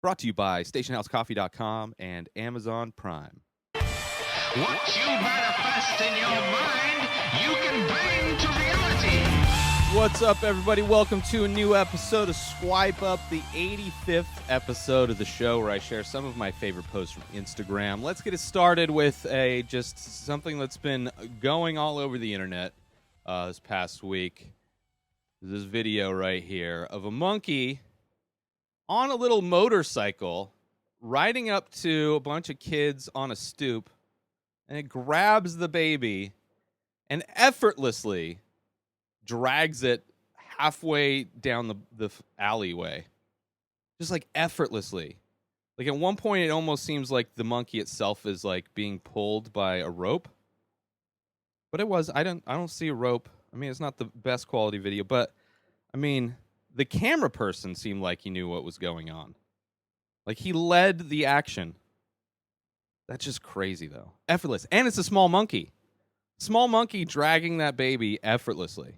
Brought to you by StationHouseCoffee.com and Amazon Prime. What you manifest in your mind, you can bring to reality. What's up, everybody? Welcome to a new episode of Swipe Up, the 85th episode of the show where I share some of my favorite posts from Instagram. Let's get it started with just something that's been going all over the internet this past week. This video right here of a monkey on a little motorcycle riding up to a bunch of kids on a stoop, and it grabs the baby and effortlessly drags it halfway down the alleyway. Just like effortlessly. Like at one point it almost seems like the monkey itself is like being pulled by a rope. But it was I don't see a rope. I mean, it's not the best quality video, but I mean, the camera person seemed like he knew what was going on. Like he led the action. That's just crazy though. Effortless. And it's a small monkey. Small monkey dragging that baby effortlessly.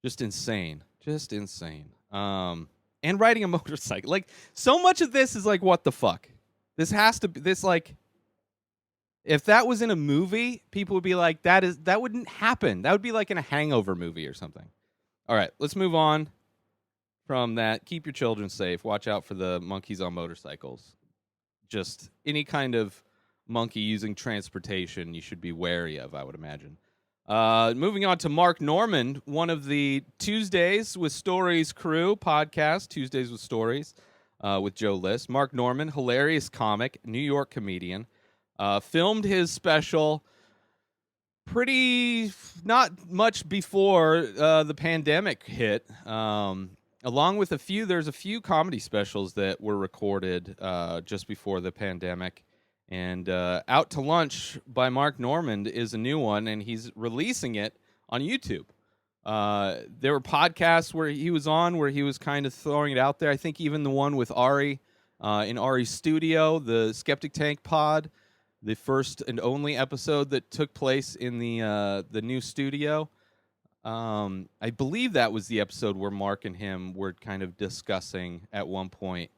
Just insane. Just insane. And riding a motorcycle. Like, so much of this is like, what the fuck? This has to be, this like, if that was in a movie, people would be like, that wouldn't happen. That would be like in a Hangover movie or something. All right, let's move on from that. Keep your children safe. Watch out for the monkeys on motorcycles. Just any kind of monkey using transportation you should be wary of, I would imagine. Moving on to Mark Normand, one of the Tuesdays with Stories crew podcast, Tuesdays with Stories with Joe List. Mark Normand, hilarious comic, New York comedian, filmed his special pretty not much before the pandemic hit. Along with there's a few comedy specials that were recorded just before the pandemic. And Out to Lunch by Mark Normand is a new one, and he's releasing it on YouTube. There were podcasts where he was on, where he was kind of throwing it out there. I think even the one with Ari in Ari's studio, the Skeptic Tank pod, the first and only episode that took place in the new studio. I believe that was the episode where Mark and him were kind of discussing at one point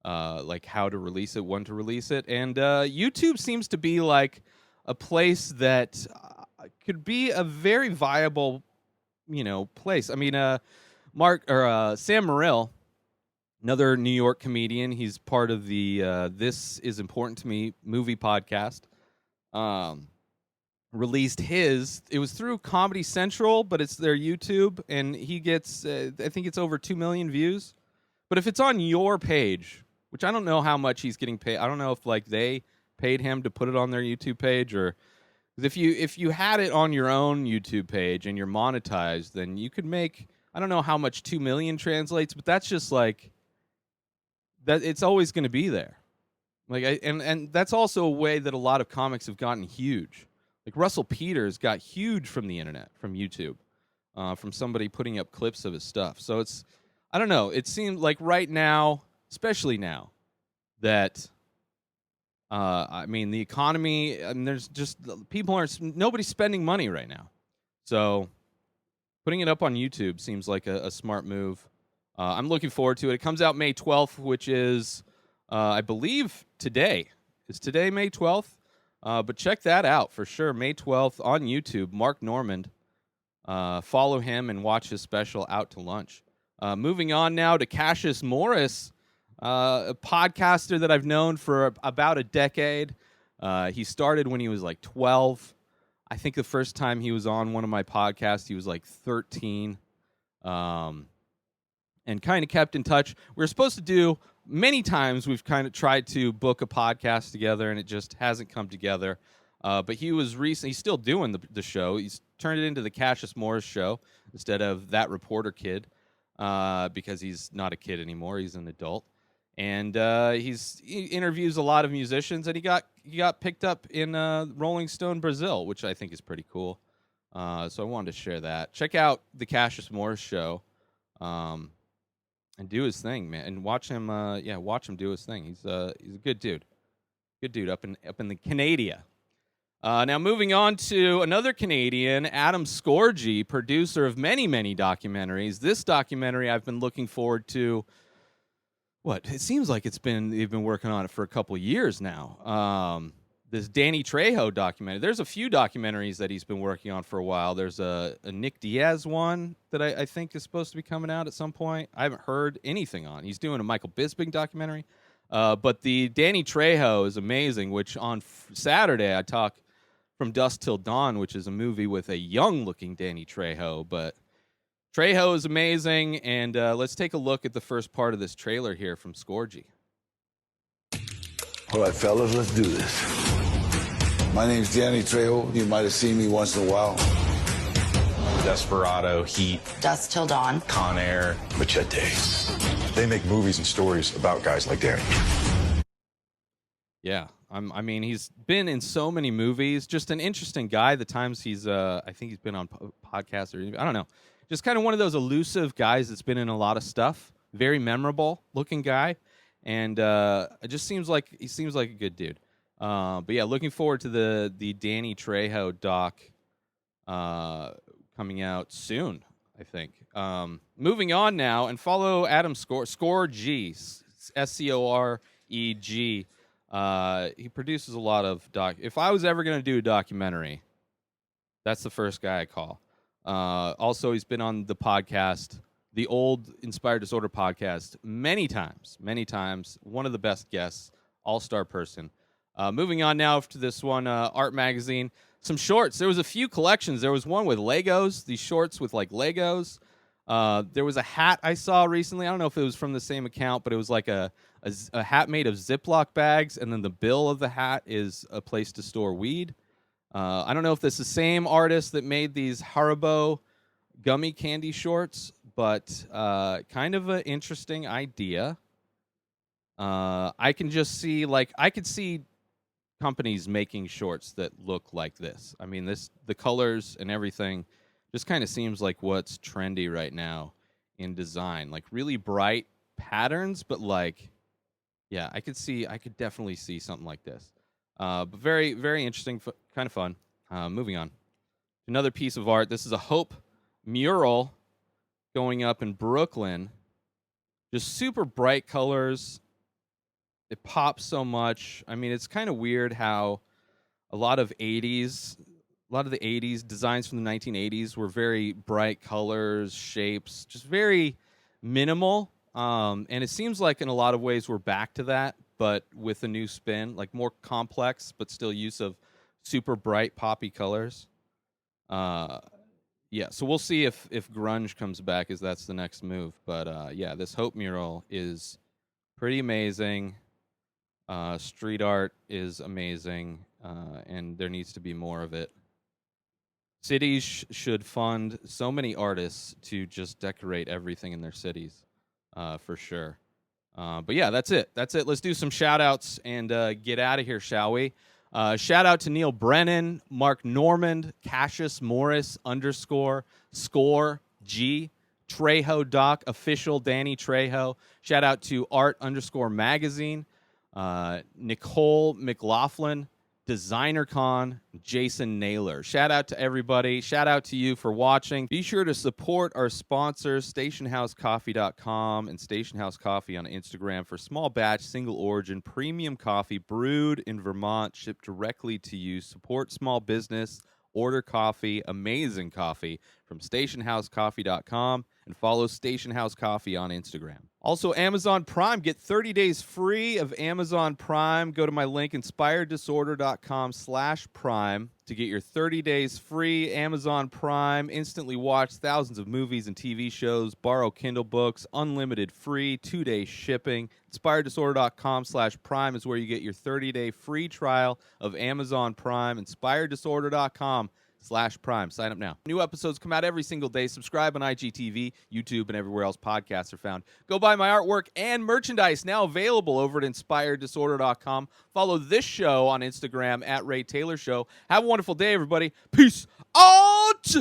like how to release it, when to release it. And YouTube seems to be like a place that could be a very viable, place. I mean, Sam Mural, another New York comedian, he's part of the This Is Important to Me movie podcast, released it was through Comedy Central, but it's their YouTube, and he gets, I think it's over 2 million views. But if it's on your page, which I don't know how much he's getting paid. I don't know if like they paid him to put it on their YouTube page, or if you had it on your own YouTube page and you're monetized, then you could make, I don't know how much 2 million translates, but that's just like that. It's always going to be there. Like, and that's also a way that a lot of comics have gotten huge. Like Russell Peters got huge from the internet, from YouTube, from somebody putting up clips of his stuff. So it's, I don't know. It seems like right now, especially now, that I mean the economy, and there's just nobody's spending money right now. So putting it up on YouTube seems like a smart move. I'm looking forward to it. It comes out May 12th, which is, I believe, today. Is today May 12th? But check that out for sure. May 12th on YouTube. Mark Normand. Follow him and watch his special Out to Lunch. Moving on now to Cassius Morris, a podcaster that I've known for about a decade. He started when he was like 12. I think the first time he was on one of my podcasts, he was like 13. And kind of kept in touch. We were supposed to do, many times we've kind of tried to book a podcast together, and it just hasn't come together. But he was he's still doing the show. He's turned it into the Cassius Morris Show instead of That Reporter Kid, because he's not a kid anymore. He's an adult. And he interviews a lot of musicians, and he got picked up in Rolling Stone Brazil, which I think is pretty cool. So I wanted to share that. Check out the Cassius Morris Show, and do his thing, man. And watch him. Watch him do his thing. He's a good dude. Good dude up in the Canada. Now moving on to another Canadian, Adam Scorgie, producer of many, many documentaries. This documentary I've been looking forward to. what? It seems like they've been working on it for a couple years now. This Danny Trejo documentary. There's a few documentaries that he's been working on for a while. There's a Nick Diaz one that I think is supposed to be coming out at some point. I haven't heard anything on. He's doing a Michael Bisping documentary. But the Danny Trejo is amazing, which on Saturday I talk From Dusk Till Dawn, which is a movie with a young-looking Danny Trejo. But Trejo is amazing, and let's take a look at the first part of this trailer here from Scorgi. All right, fellas, let's do this. My name's Danny Trejo. You might have seen me once in a while. Desperado, Heat, Dusk Till Dawn, Con Air, Machetes. They make movies and stories about guys like Danny. Yeah, I mean, he's been in so many movies. Just an interesting guy. The times he's, I think he's been on podcasts or I don't know. Just kind of one of those elusive guys that's been in a lot of stuff. Very memorable looking guy, and it just seems like he seems like a good dude. But yeah, looking forward to the Danny Trejo doc coming out soon, I think. Moving on now, and follow Adam Scorgi, Scoreg. He produces a lot of If I was ever going to do a documentary, that's the first guy I call. Also, he's been on the podcast, the old Inspired Disorder podcast, many times. One of the best guests, all-star person. Moving on now to this one, Art Magazine. Some shorts. There was a few collections. There was one with Legos, these shorts with like Legos. There was a hat I saw recently. I don't know if it was from the same account, but it was like a hat made of Ziploc bags, and then the bill of the hat is a place to store weed. I don't know if this is the same artist that made these Haribo gummy candy shorts, but kind of an interesting idea. I can just see, I could see companies making shorts that look like this. I mean, the colors and everything just kind of seems like what's trendy right now in design. Like really bright patterns, but yeah, I could definitely see something like this. But very, very interesting, kind of fun. Moving on. Another piece of art. This is a Hope mural going up in Brooklyn. Just super bright colors. It pops so much. I mean, it's kind of weird how a lot of the 80s designs from the 1980s were very bright colors, shapes, just very minimal. And it seems like in a lot of ways we're back to that, but with a new spin, like more complex, but still use of super bright poppy colors. Yeah, so we'll see if grunge comes back, as that's the next move. But yeah, this Hope mural is pretty amazing. Street art is amazing, and there needs to be more of it. Cities should fund so many artists to just decorate everything in their cities, for sure. But yeah, that's it. Let's do some shout-outs and get out of here, shall we? Shout out to Neil Brennan, Mark Normand, Cassius Morris _ Score G, Trejo Doc, official Danny Trejo. Shout out to Art _ Magazine, Nicole McLaughlin, Designer Con, Jason Naylor. Shout out to everybody. Shout out to you for watching. Be sure to support our sponsors, stationhousecoffee.com and Station House Coffee on Instagram for small batch, single origin, premium coffee brewed in Vermont, shipped directly to you. Support small business. Order coffee, amazing coffee from stationhousecoffee.com, and follow Station House Coffee on Instagram. Also, Amazon Prime. Get 30 days free of Amazon Prime. Go to my link, inspireddisorder.com/prime, to get your 30 days free. Amazon Prime. Instantly watch thousands of movies and TV shows. Borrow Kindle books. Unlimited free. 2-day shipping. inspireddisorder.com/prime is where you get your 30-day free trial of Amazon Prime. inspireddisorder.com/prime. Sign up now. New episodes come out every single day. Subscribe on IGTV, YouTube, and everywhere else podcasts are found. Go buy my artwork and merchandise, now available over at inspireddisorder.com. Follow this show on Instagram at Ray Taylor Show. Have a wonderful day, everybody. Peace out!